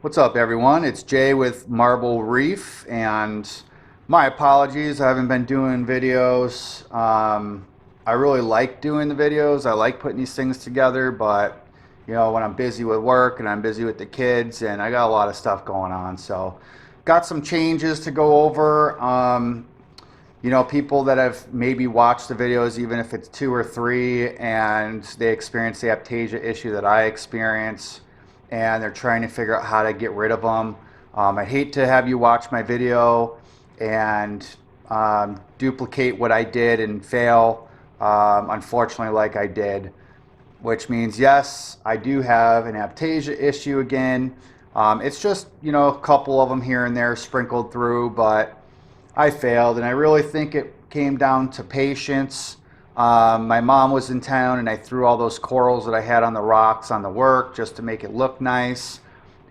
What's up, everyone? It's Jay with Marble Reef, and my apologies. I haven't been doing videos. I really like doing the videos. I like putting these things together, but when I'm busy with work and I'm busy with the kids, and I got a lot of stuff going on, so got some changes to go over. People that have maybe watched the videos, even if it's two or three, and they experience the Aiptasia issue that I experience, and they're trying to figure out how to get rid of them. I hate to have you watch my video and duplicate what I did and fail, unfortunately, like I did, which means, yes, I do have an Aiptasia issue again. It's just, a couple of them here and there sprinkled through, but I failed, and I really think it came down to patience. My mom was in town, and I threw all those corals that I had on the rocks on the work just to make it look nice.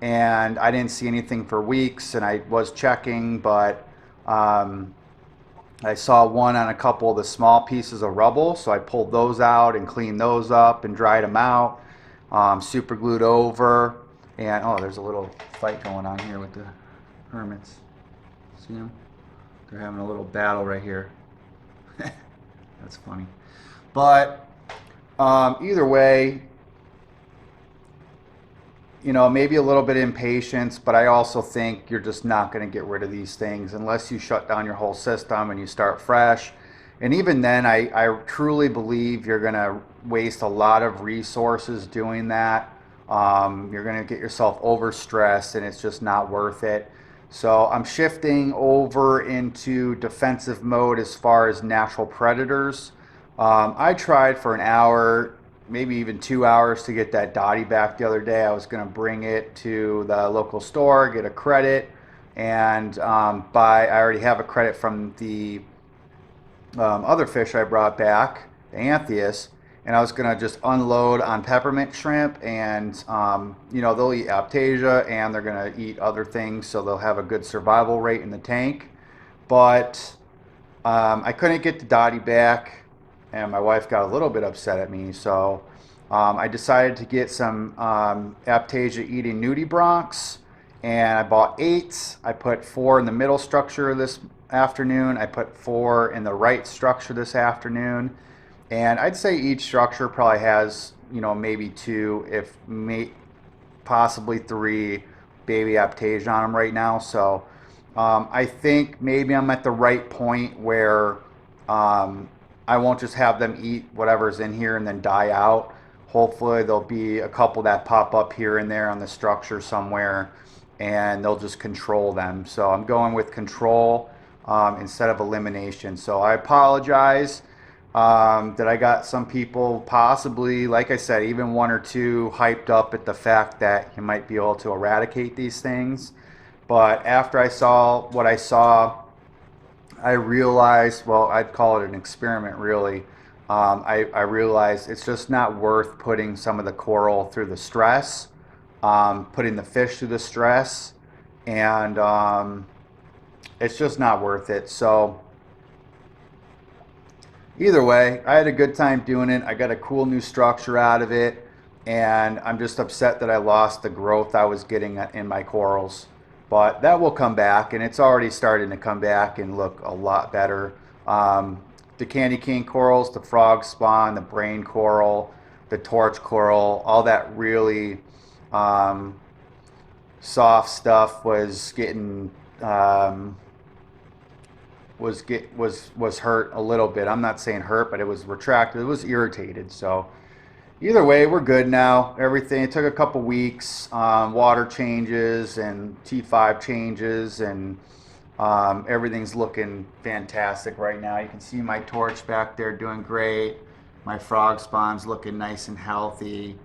And I didn't see anything for weeks, and I was checking, but I saw one on a couple of the small pieces of rubble, so I pulled those out and cleaned those up and dried them out, super glued over. And oh, there's a little fight going on here with the hermits. See them? They're having a little battle right here. That's funny. But either way, maybe a little bit of impatience, but I also think you're just not going to get rid of these things unless you shut down your whole system and you start fresh. And even then, I truly believe you're going to waste a lot of resources doing that. You're going to get yourself overstressed, and it's just not worth it. So I'm shifting over into defensive mode as far as natural predators. I tried for an hour, maybe even 2 hours to get that dottie back the other day. I was going to bring it to the local store, get a credit, and I already have a credit from the other fish I brought back, the Anthias, and I was gonna just unload on peppermint shrimp, and they'll eat Aiptasia and they're gonna eat other things, so they'll have a good survival rate in the tank. But I couldn't get the dottie back, and my wife got a little bit upset at me, so I decided to get some Aiptasia eating nudibranchs, and I bought 8. I put 4 in the middle structure this afternoon. I put 4 in the right structure this afternoon. And I'd say each structure probably has, maybe 2, if possibly 3 baby Aiptasia on them right now. So I think maybe I'm at the right point where I won't just have them eat whatever's in here and then die out. Hopefully there'll be a couple that pop up here and there on the structure somewhere, and they'll just control them. So I'm going with control instead of elimination. So I apologize that I got some people, possibly, like I said, even 1 or 2, hyped up at the fact that you might be able to eradicate these things. But after I saw what I saw, I realized, well, I'd call it an experiment, really. I realized it's just not worth putting some of the coral through the stress, putting the fish through the stress, and it's just not worth it. So either way, I had a good time doing it. I got a cool new structure out of it, and I'm just upset that I lost the growth I was getting in my corals. But that will come back, and it's already starting to come back and look a lot better. The candy cane corals, the frog spawn, the brain coral, the torch coral, all that really soft stuff was getting was hurt a little bit. I'm not saying hurt, but it was retracted. It was irritated. So either way, we're good now. Everything, it took a couple weeks, water changes and T5 changes, and everything's looking fantastic right now. You can see my torch back there doing great. My frog spawn's looking nice and healthy.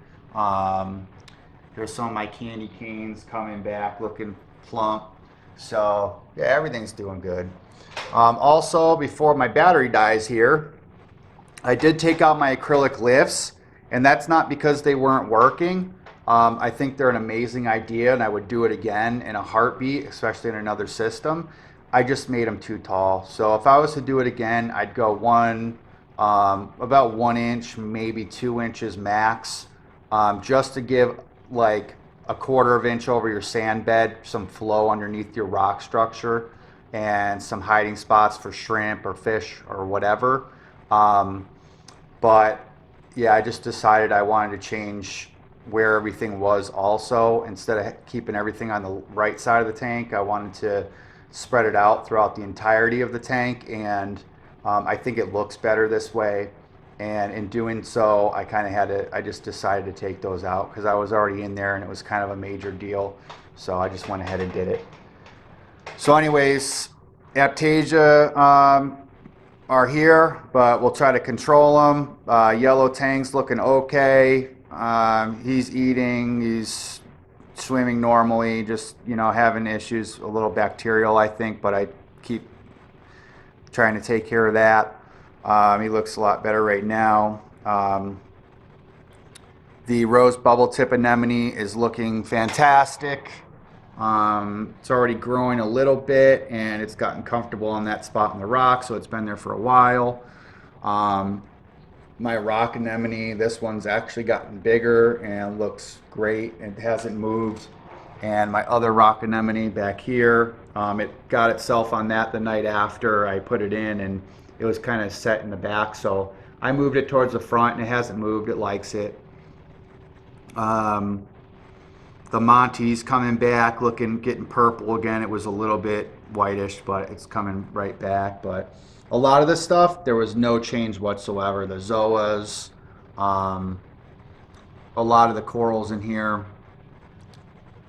Here's some of my candy canes coming back looking plump. So yeah, everything's doing good. Also, before my battery dies here, I did take out my acrylic lifts, and that's not because they weren't working. I think they're an amazing idea, and I would do it again in a heartbeat, especially in another system. I just made them too tall. So if I was to do it again, I'd go about 1 inch, maybe 2 inches max, just to give like a 1/4 inch over your sand bed, some flow underneath your rock structure, and some hiding spots for shrimp or fish or whatever. Um, but yeah, I just decided I wanted to change where everything was also. Instead of keeping everything on the right side of the tank, I wanted to spread it out throughout the entirety of the tank, and I think it looks better this way. And in doing so, I just decided to take those out because I was already in there and it was kind of a major deal. So I just went ahead and did it. So anyways, Aiptasia are here, but we'll try to control them. Yellow Tang's looking okay. He's eating, he's swimming normally, just, having issues, a little bacterial, I think, but I keep trying to take care of that. He looks a lot better right now. The rose bubble tip anemone is looking fantastic. It's already growing a little bit and it's gotten comfortable on that spot in the rock, so it's been there for a while. My rock anemone, this one's actually gotten bigger and looks great. It hasn't moved. And my other rock anemone back here, it got itself on that the night after I put it in, and it was kind of set in the back, so I moved it towards the front and it hasn't moved. It likes it. The Monty's coming back, getting purple again. It was a little bit whitish, but it's coming right back. But a lot of this stuff, there was no change whatsoever. The Zoas, a lot of the corals in here,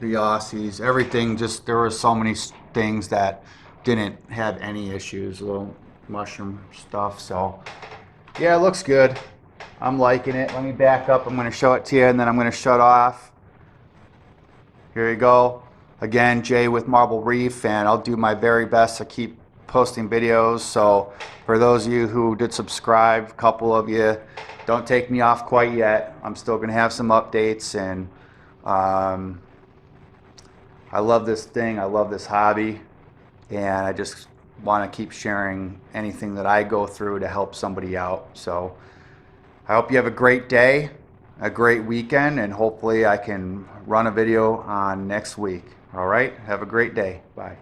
the Aussies, everything, just there were so many things that didn't have any issues, little mushroom stuff. So yeah, it looks good. I'm liking it. Let me back up. I'm going to show it to you and then I'm going to shut off. Here you go. Again, Jay with Marble Reef, and I'll do my very best to keep posting videos. So for those of you who did subscribe, a couple of you, don't take me off quite yet. I'm still going to have some updates, and I love this thing. I love this hobby, and I just want to keep sharing anything that I go through to help somebody out. So I hope you have a great day, a great weekend, and hopefully I can run a video on next week. All right, have a great day. Bye.